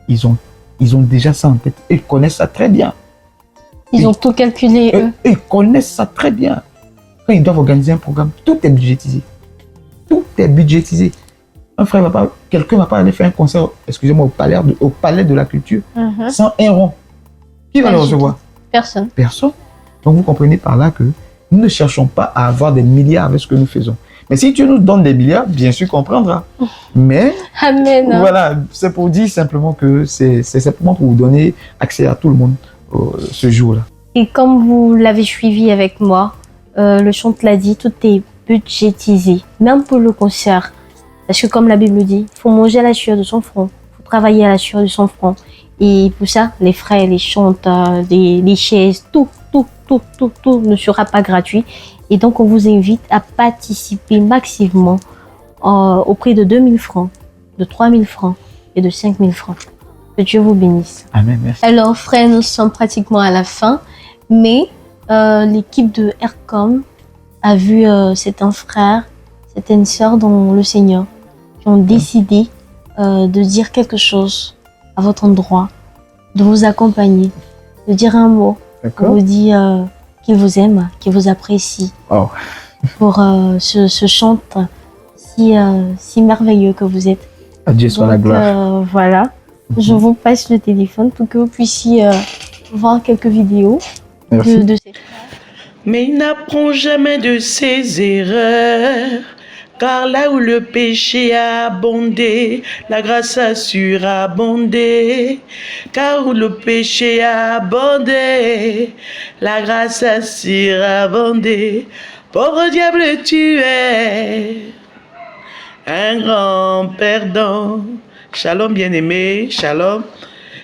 ils ont déjà ça en tête. Ils connaissent ça très bien. Ils ont tout calculé, eux. Ils connaissent ça très bien. Quand ils doivent organiser un programme, tout est budgétisé. Tout est budgétisé. Un frère quelqu'un va pas aller faire un concert, excusez-moi, au palais de la culture, sans un rond. Qui va le recevoir? Personne. Personne. Donc vous comprenez par là que nous ne cherchons pas à avoir des milliards avec ce que nous faisons. Mais si Dieu nous donne des milliards, bien sûr qu'on prendra. Mais Amen. Voilà, c'est pour dire simplement que c'est simplement pour vous donner accès à tout le monde ce jour-là. Et comme vous l'avez suivi avec moi, le chant l'a dit, tout est budgétisé, même pour le concert. Parce que comme la Bible dit, il faut manger à la sueur de son front, il faut travailler à la sueur de son front. Et pour ça, les frais, les chanteurs, les chaises, tout ne sera pas gratuit. Et donc, on vous invite à participer massivement au prix de 2000 francs, de 3000 francs et de 5000 francs. Que Dieu vous bénisse. Amen, merci. Alors, frère, nous sommes pratiquement à la fin, mais l'équipe de Aircom a vu certains frères, certaines sœurs dans le Seigneur qui ont décidé de dire quelque chose à votre endroit, de vous accompagner, de dire un mot, pour vous dire qu'ils vous aiment, qu'ils vous apprécient. Oh. Pour ce chant si merveilleux que vous êtes. À Dieu soit la gloire. Voilà, je vous passe le téléphone pour que vous puissiez voir quelques vidéos de ces frères. Mais il n'apprend jamais de ses erreurs, car là où le péché a abondé, la grâce a surabondé. Car où le péché a abondé, la grâce a surabondé. Pauvre diable, tu es un grand perdant. Shalom bien-aimé, shalom.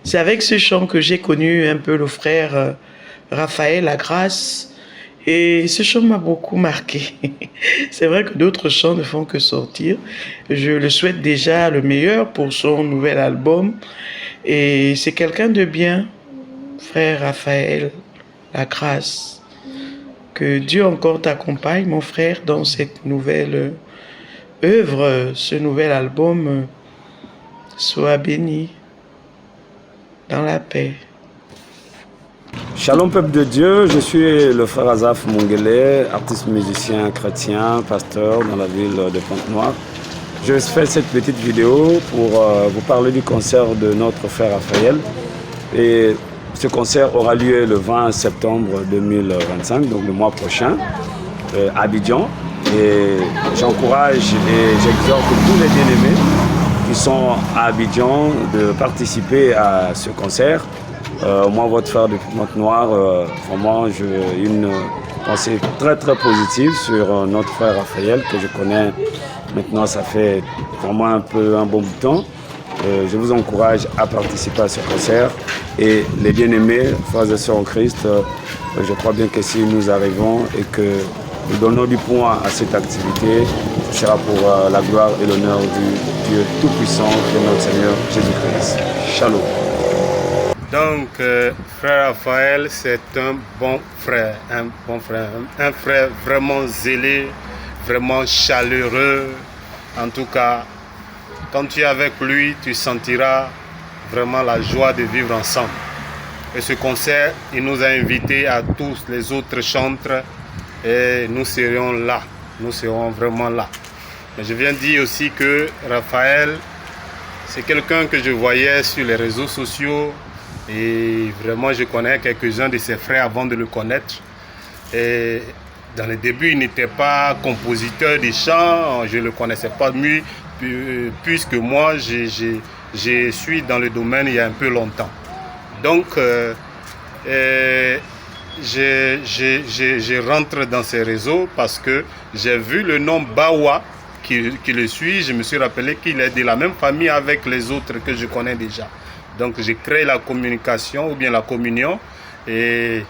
C'est avec ce chant que j'ai connu un peu le frère Raphaël Lagrasse. Et ce chant m'a beaucoup marqué. C'est vrai que d'autres chants ne font que sortir. Je le souhaite déjà le meilleur pour son nouvel album. Et c'est quelqu'un de bien, frère Raphaël Lagrasse. Que Dieu encore t'accompagne, mon frère, dans cette nouvelle œuvre, ce nouvel album. Sois béni dans la paix. Shalom peuple de Dieu, je suis le frère Azaf Mongele, artiste musicien chrétien, pasteur dans la ville de Pointe-Noire. Je fais cette petite vidéo pour vous parler du concert de notre frère Raphaël. Et ce concert aura lieu le 20 septembre 2025, donc le mois prochain, à Abidjan. Et j'encourage et j'exhorte tous les bien-aimés qui sont à Abidjan de participer à ce concert. Moi, votre frère de Pointe-Noire, vraiment, j'ai une pensée très très positive sur notre frère Raphaël, que je connais maintenant, ça fait vraiment un bon bout de temps. Je vous encourage à participer à ce concert. Et les bien-aimés, frères et sœurs en Christ, je crois bien que si nous arrivons et que nous donnons du poids à cette activité, ce sera pour la gloire et l'honneur du Dieu Tout-Puissant, de notre Seigneur Jésus-Christ. Shalom. Donc, frère Raphaël, c'est un bon frère, un frère vraiment zélé, vraiment chaleureux. En tout cas, quand tu es avec lui, tu sentiras vraiment la joie de vivre ensemble. Et ce concert, il nous a invités à tous les autres chantres et nous serions là, nous serons vraiment là. Mais je viens dire aussi que Raphaël, c'est quelqu'un que je voyais sur les réseaux sociaux. Et vraiment, je connais quelques-uns de ses frères avant de le connaître. Et dans les débuts, il n'était pas compositeur de chants, je ne le connaissais pas mieux, puisque moi, je suis dans le domaine il y a un peu longtemps. Donc, je rentre dans ces réseaux parce que j'ai vu le nom Bawa qui le suit. Je me suis rappelé qu'il est de la même famille avec les autres que je connais déjà. Donc j'ai créé la communication ou bien la communion et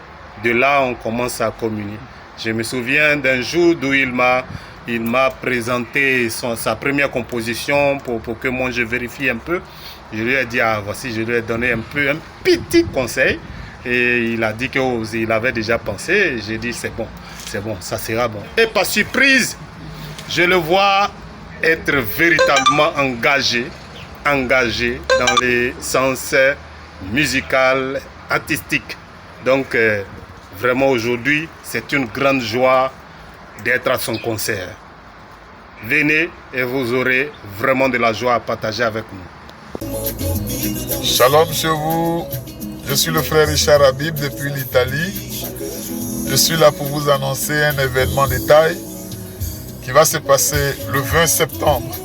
de là on commence à communier. Je me souviens d'un jour où il m'a présenté sa première composition pour que moi je vérifie un peu. Je lui ai dit, voici, je lui ai donné un petit conseil et il a dit qu'il avait déjà pensé. J'ai dit c'est bon, ça sera bon. Et par surprise, je le vois être véritablement engagé engagé dans les sens musical, artistique. Donc, vraiment aujourd'hui, c'est une grande joie d'être à son concert. Venez et vous aurez vraiment de la joie à partager avec nous. Shalom chez vous, je suis le frère Richard Habib depuis l'Italie. Je suis là pour vous annoncer un événement de taille qui va se passer le 20 septembre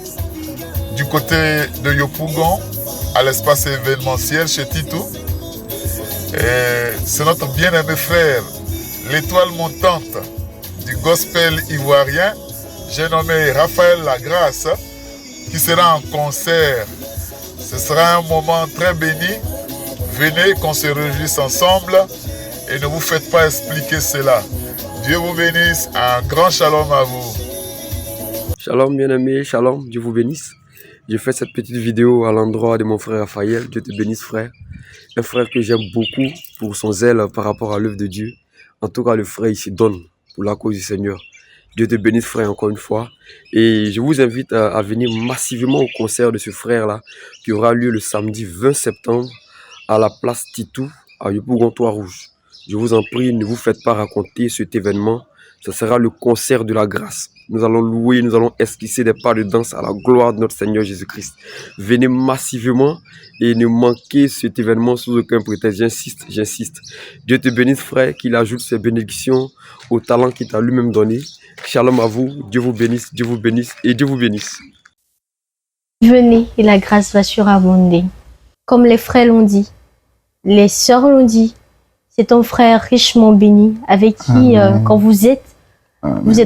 du côté de Yopougon à l'espace événementiel chez Tito. Et c'est notre bien-aimé frère, l'étoile montante du gospel ivoirien, j'ai nommé Raphaël Lagrasse, qui sera en concert. Ce sera un moment très béni. Venez qu'on se réjouisse ensemble et ne vous faites pas expliquer cela. Dieu vous bénisse. Un grand shalom à vous. Shalom bien-aimé, shalom, Dieu vous bénisse. J'ai fait cette petite vidéo à l'endroit de mon frère Raphaël. Dieu te bénisse frère. Un frère que j'aime beaucoup pour son zèle par rapport à l'œuvre de Dieu. En tout cas, le frère il se donne pour la cause du Seigneur. Dieu te bénisse frère encore une fois. Et je vous invite à venir massivement au concert de ce frère-là qui aura lieu le samedi 20 septembre à la place Titou à Yopougon-Trois-Rouges. Je vous en prie, ne vous faites pas raconter cet événement. Ce sera le concert de la grâce. Nous allons louer, nous allons esquisser des pas de danse à la gloire de notre Seigneur Jésus-Christ. Venez massivement et ne manquez cet événement sous aucun prétexte. J'insiste, j'insiste. Dieu te bénisse frère, qu'il ajoute ses bénédictions au talent qu'il t'a lui-même donné. Shalom à vous, Dieu vous bénisse et Dieu vous bénisse. Venez et la grâce va surabonder. Comme les frères l'ont dit, les sœurs l'ont dit, c'est un frère richement béni avec qui, quand vous êtes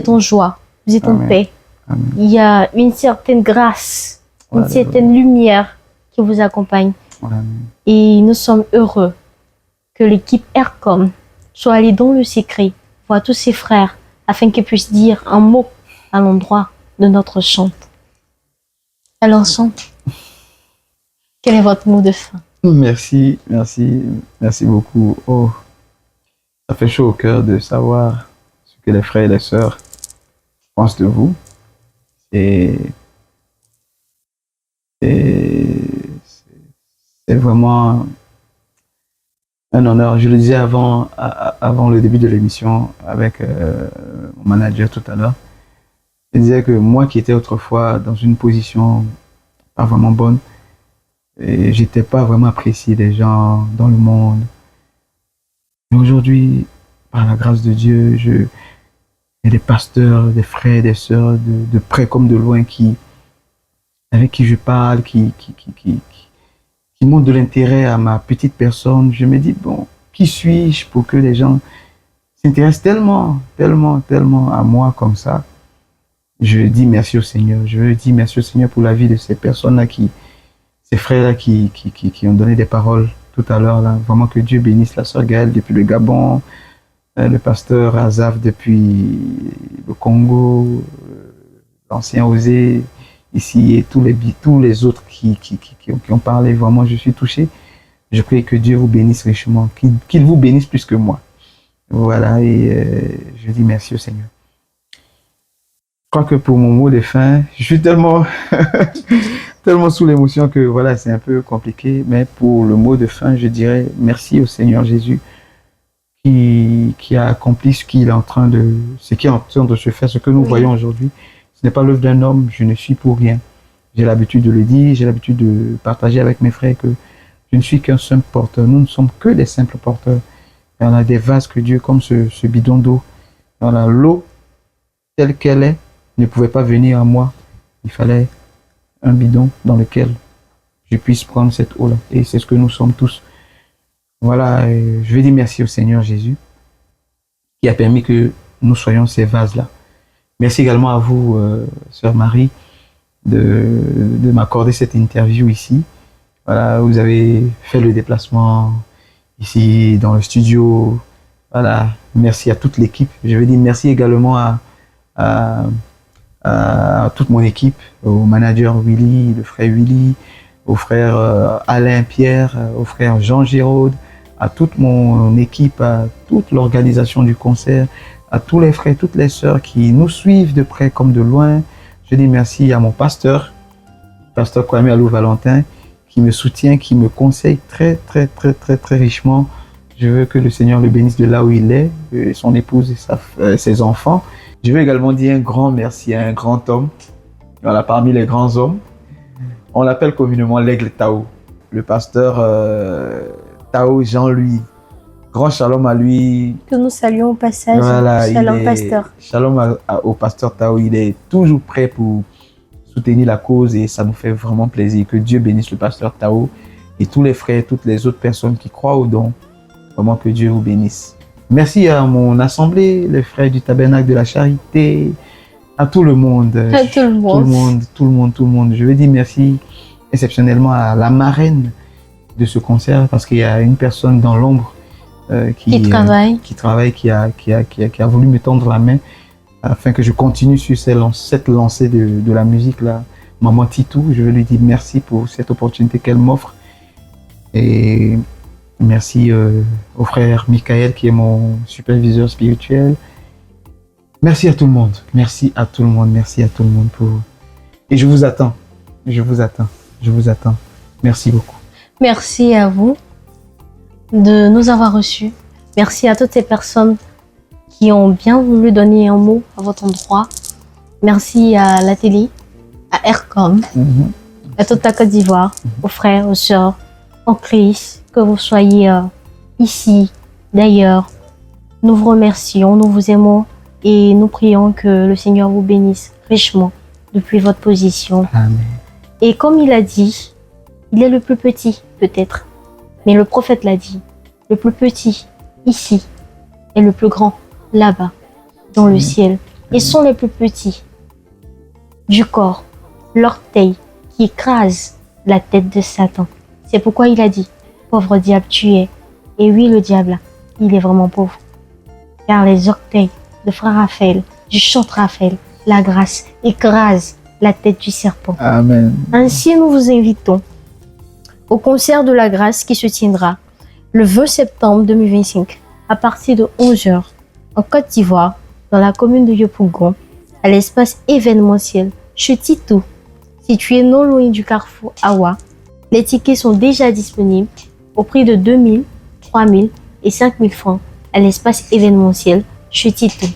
en joie, vous êtes en paix. Amen. Il y a une certaine grâce, une certaine lumière qui vous accompagne. Amen. Et nous sommes heureux que l'équipe Aircom soit allée dans le secret voir tous ses frères afin qu'ils puissent dire un mot à l'endroit de notre chant. Alors, chante. Quel est votre mot de fin? Merci beaucoup. Oh, ça fait chaud au cœur de savoir ce que les frères et les sœurs pensent de vous. C'est vraiment un honneur. Je le disais avant le début de l'émission avec mon manager tout à l'heure. Je disais que moi qui étais autrefois dans une position pas vraiment bonne, et j'étais pas vraiment apprécié des gens dans le monde. Mais aujourd'hui, par la grâce de Dieu, il y a des pasteurs, des frères, des sœurs, de près comme de loin, avec qui je parle, qui montrent de l'intérêt à ma petite personne. Je me dis, bon, qui suis-je pour que les gens s'intéressent tellement à moi comme ça? Je dis merci au Seigneur. Je dis merci au Seigneur pour la vie de ces personnes-là, ces frères-là qui ont donné des paroles tout à l'heure. Vraiment que Dieu bénisse la sœur Gaëlle depuis le Gabon, le pasteur Azaf depuis le Congo, l'ancien Osé ici et tous les autres qui ont parlé. Vraiment, je suis touché. Je prie que Dieu vous bénisse richement, qu'il vous bénisse plus que moi. Voilà, et je dis merci au Seigneur. Je crois que pour mon mot de fin, je suis tellement sous l'émotion que voilà, c'est un peu compliqué. Mais pour le mot de fin, je dirais merci au Seigneur Jésus qui a accompli ce qui est en train de se faire, ce que nous voyons aujourd'hui. Ce n'est pas l'œuvre d'un homme, je ne suis pour rien. J'ai l'habitude de le dire, j'ai l'habitude de partager avec mes frères que je ne suis qu'un simple porteur. Nous ne sommes que des simples porteurs. Et on a des vases que Dieu, comme ce bidon d'eau. L'eau telle qu'elle est ne pouvait pas venir à moi. Il fallait un bidon dans lequel je puisse prendre cette eau-là. Et c'est ce que nous sommes tous. Voilà, je vais dire merci au Seigneur Jésus qui a permis que nous soyons ces vases-là. Merci également à vous, Sœur Marie, de m'accorder cette interview ici. Voilà, vous avez fait le déplacement ici dans le studio. Voilà, merci à toute l'équipe. Je veux dire merci également à toute mon équipe, au manager Willy, le frère Willy, au frère Alain Pierre, au frère Jean Giraud, à toute mon équipe, à toute l'organisation du concert, à tous les frères, toutes les sœurs qui nous suivent de près comme de loin. Je dis merci à mon pasteur pasteur Kwame Alou Valentin, qui me soutient, qui me conseille très richement. Je veux que le Seigneur le bénisse de là où il est, son épouse et ses enfants. Je veux également dire un grand merci à un grand homme, voilà, parmi les grands hommes. On l'appelle communément l'aigle Tao, le pasteur Tao Jean-Louis. Grand shalom à lui. Que nous saluons au passage. Voilà, Shalom, pasteur. Shalom au pasteur Tao. Il est toujours prêt pour soutenir la cause et ça nous fait vraiment plaisir. Que Dieu bénisse le pasteur Tao et tous les frères, toutes les autres personnes qui croient au don. Vraiment que Dieu vous bénisse. Merci à mon assemblée, les frères du Tabernacle de la Charité, à tout le monde. À tout le monde. Je veux dire merci exceptionnellement à la marraine de ce concert parce qu'il y a une personne dans l'ombre qui travaille, qui a voulu me tendre la main afin que je continue sur cette lancée de la musique là. Maman Titou, je veux lui dire merci pour cette opportunité qu'elle m'offre. Et merci au frère Michael qui est mon superviseur spirituel. Merci à tout le monde. Merci à tout le monde pour... Et je vous attends. Merci beaucoup. Merci à vous de nous avoir reçus. Merci à toutes ces personnes qui ont bien voulu donner un mot à votre endroit. Merci à la télé, à Aircom, à toute la Côte d'Ivoire, aux frères, aux sœurs, en Christ, que vous soyez ici, d'ailleurs. Nous vous remercions, nous vous aimons et nous prions que le Seigneur vous bénisse richement depuis votre position. Amen. Et comme il a dit, il est le plus petit, peut-être. Mais le prophète l'a dit, le plus petit, ici, est le plus grand, là-bas, dans le ciel. Et sont les plus petits du corps, l'orteil qui écrase la tête de Satan. C'est pourquoi il a dit, pauvre diable tu es. Et oui, le diable, il est vraiment pauvre. Car les orteils de frère Raphaël, du chantre Raphaël, la grâce écrase la tête du serpent. Amen. Ainsi, nous vous invitons au concert de la grâce qui se tiendra le 20 septembre 2025 à partir de 11h en Côte d'Ivoire, dans la commune de Yopougon, à l'espace événementiel chez Titou, situé non loin du carrefour Awa. Les tickets sont déjà disponibles au prix de 2 000, 3 000 et 5 000 francs à l'espace événementiel chez Titou.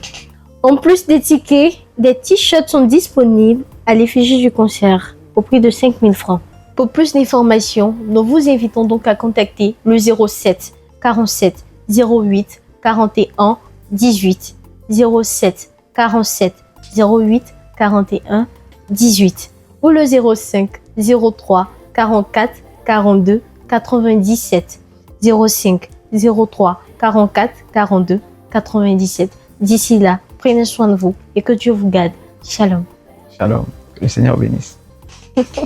En plus des tickets, des t-shirts sont disponibles à l'effigie du concert au prix de 5 000 francs. Pour plus d'informations, nous vous invitons donc à contacter le 07 47 08 41 18 07 47 08 41 18 ou le 05 03 44 42 97 05 03 44 42 97. D'ici là, prenez soin de vous et que Dieu vous garde. Shalom. Shalom. Que le Seigneur bénisse. Aircom.